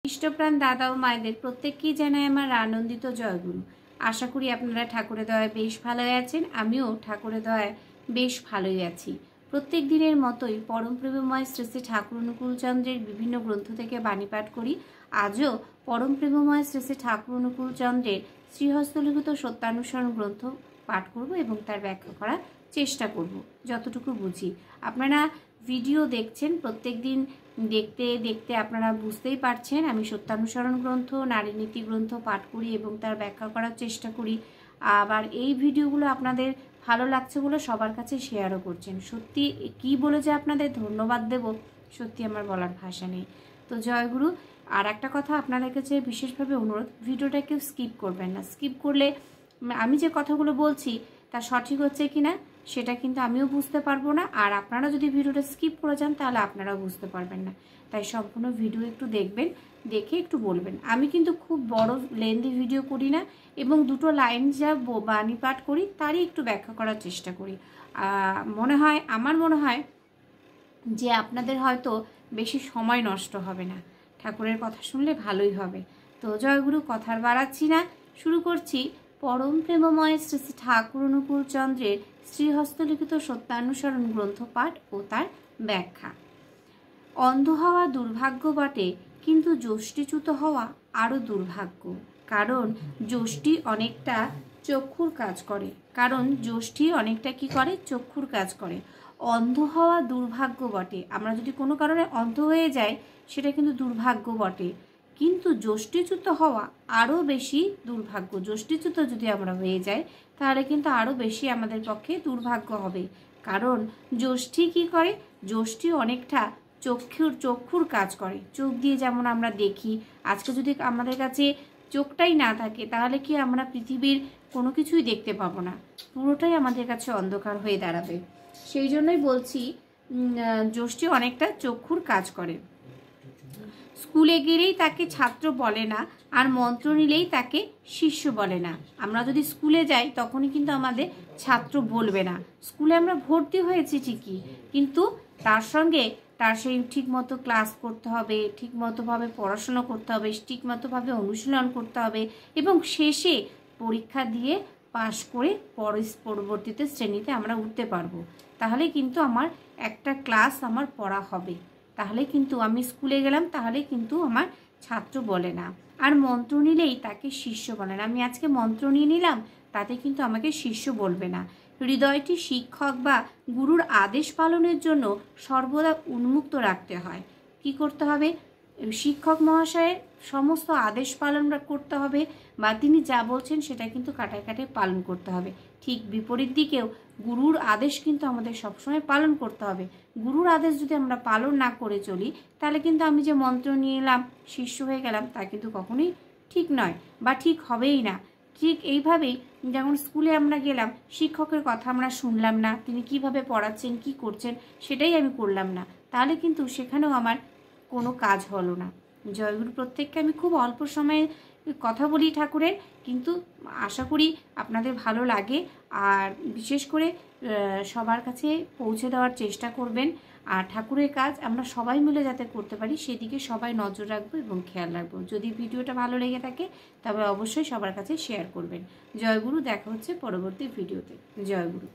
ইষ্টপ্রাণ দাদা ও মায়েদের প্রত্যেককেই জানাই আমার আনন্দিত জয়গুরু। আশা করি আপনারা ঠাকুরের দয়ায় বেশ ভালোই আছেন। আমিও ঠাকুরের দয়ায় বেশ ভালোই আছি। প্রত্যেক দিনের মতোই পরম প্রেমময় শ্রী শ্রী ঠাকুর অনুকূলচন্দ্রের বিভিন্ন গ্রন্থ থেকে বাণী পাঠ করি। আজও পরম প্রেমময় শ্রী শ্রী ঠাকুর অনুকূলচন্দ্রের শ্রীহস্তলিখিত সত্যানুসরণ গ্রন্থ পাঠ করব এবং তার ব্যাখ্যা করার চেষ্টা করব যতটুকু বুঝি। আপনারা ভিডিও দেখছেন, প্রত্যেক দিন দেখতে দেখতে আপনারা বুঝতেই পারছেন আমি সত্যানুসরণ গ্রন্থ, নারী নীতি গ্রন্থ পাঠ করি এবং তার ব্যাখ্যা করার চেষ্টা করি। আবার এই ভিডিওগুলো আপনাদের ভালো লাগছে বলে সবার কাছে শেয়ারও করছেন। সত্যি কি বলে যে আপনাদের ধন্যবাদ দেব, সত্যি আমার বলার ভাষা নেই। তো জয়গুরু। আর একটা কথা আপনাদের কাছে বিশেষভাবে অনুরোধ, ভিডিওটা কেউ স্কিপ করবেন না। স্কিপ করলে আমি যে কথাগুলো বলছি তা সঠিক হচ্ছে কিনা সেটা কিন্তু আমিও বুঝতে পারবো না, আর আপনারা যদি ভিডিওটা স্কিপ করে যান তাহলে আপনারাও বুঝতে পারবেন না। তাই সম্পূর্ণ ভিডিও একটু দেখবেন, দেখে একটু বলবেন। আমি কিন্তু খুব বড় লেন্দি ভিডিও করি না এবং দুটো লাইন যা বাণী পাঠ করি তারই একটু ব্যাখ্যা করার চেষ্টা করি। আমার মনে হয় যে আপনাদের হয়তো বেশি সময় নষ্ট হবে না, ঠাকুরের কথা শুনলে ভালোই হবে। তো জয়গুরু, কথার বাড়াচ্ছি না, শুরু করছি পরম প্রেমময় শ্রী শ্রী ঠাকুর অনুকূলচন্দ্রের শ্রীহস্তলিখিত সত্যানুসরণ গ্রন্থ পাঠ ও তার ব্যাখ্যা। অন্ধ হওয়া দুর্ভাগ্য বটে, কিন্তু যষ্টিচ্যুত হওয়া আরও দুর্ভাগ্য। কারণ যষ্টি অনেকটা চক্ষুর কাজ করে। কি করে? চক্ষুর কাজ করে। অন্ধ হওয়া দুর্ভাগ্য বটে। আমরা যদি কোনো কারণে অন্ধ হয়ে যাই সেটা কিন্তু দুর্ভাগ্য বটে, কিন্তু যষ্টিচ্যুত হওয়া আরও বেশি দুর্ভাগ্য। যষ্টিচ্যুত যদি আমরা হয়ে যাই তাহলে কিন্তু আরও বেশি আমাদের পক্ষে দুর্ভাগ্য হবে। কারণ যষ্টি কি করে? যষ্টি অনেকটা চক্ষুর কাজ করে। চোখ দিয়ে যেমন আমরা দেখি, আজকে যদি আমাদের কাছে চোখটাই না থাকে তাহলে কি আমরা পৃথিবীর কোনো কিছুই দেখতে পাবো না, পুরোটাই আমাদের কাছে অন্ধকার হয়ে দাঁড়াবে। সেই জন্যই বলছি যষ্টি অনেকটা চক্ষুর কাজ করে। স্কুলে গেলেই তাকে ছাত্র বলে না, আর মন্ত্র নিলেই তাকে শিষ্য বলে না। আমরা যদি স্কুলে যাই তখনই কিন্তু আমাদের ছাত্র বলবে না। স্কুলে আমরা ভর্তি হয়েছি ঠিকই, কিন্তু তার সঙ্গে তার সেই ঠিকমতো ক্লাস করতে হবে, ঠিকমতোভাবে পড়াশোনা করতে হবে, ঠিকমতোভাবে অনুশীলন করতে হবে এবং শেষে পরীক্ষা দিয়ে পাশ করে পরবর্তীতে শ্রেণীতে আমরা উঠতে পারবো। তাহলে কিন্তু আমার একটা ক্লাস আমার পড়া হবে। তাহলে কিন্তু আমি স্কুলে গেলাম, তাহলে কিন্তু আমার ছাত্র বলে না। আর মন্ত্র নিলেই তাকে শিষ্য বলে না। আমি আজকে মন্ত্র নিয়ে নিলাম, তাতে কিন্তু আমাকে শিষ্য বলবে না। হৃদয়টি শিক্ষক বা গুরুর আদেশ পালনের জন্য সর্বদা উন্মুক্ত রাখতে হয়। কি করতে হবে? শিক্ষক মহাশয়ের সমস্ত আদেশ পালন করতে হবে, বা তিনি যা বলছেন সেটা কিন্তু কাটায় কাটায় পালন করতে হবে। ঠিক বিপরীত দিকেও গুরুর আদেশ কিন্তু আমাদের সবসময় পালন করতে হবে। গুরুর আদেশ যদি আমরা পালন না করে চলি তাহলে কিন্তু আমি যে মন্ত্র নিয়ে এলাম, শিষ্য হয়ে গেলাম, তা কিন্তু কখনোই ঠিক নয় বা ঠিক হবেই না। ঠিক এইভাবেই যেমন স্কুলে আমরা গেলাম, শিক্ষকের কথা আমরা শুনলাম না, তিনি কিভাবে পড়াচ্ছেন, কি করছেন সেটাই আমি করলাম না, তাহলে কিন্তু সেখানেও আমার কোনো কাজ হলো না। জয়গুরু। প্রত্যেককে আমি খুব অল্প সময়ে কথা বলি ঠাকুরের, কিন্তু আশা করি আপনাদের ভালো লাগে, আর বিশেষ করে সবার কাছে পৌঁছে দেওয়ার চেষ্টা করবেন। আর ঠাকুরের কাজ আমরা সবাই মিলে যাতে করতে পারি সেদিকে সবাই নজর রাখবো এবং খেয়াল রাখবো। যদি ভিডিওটা ভালো লেগে থাকে তবে অবশ্যই সবার কাছে শেয়ার করবেন। জয়গুরু। দেখা হচ্ছে পরবর্তী ভিডিওতে। জয়গুরু।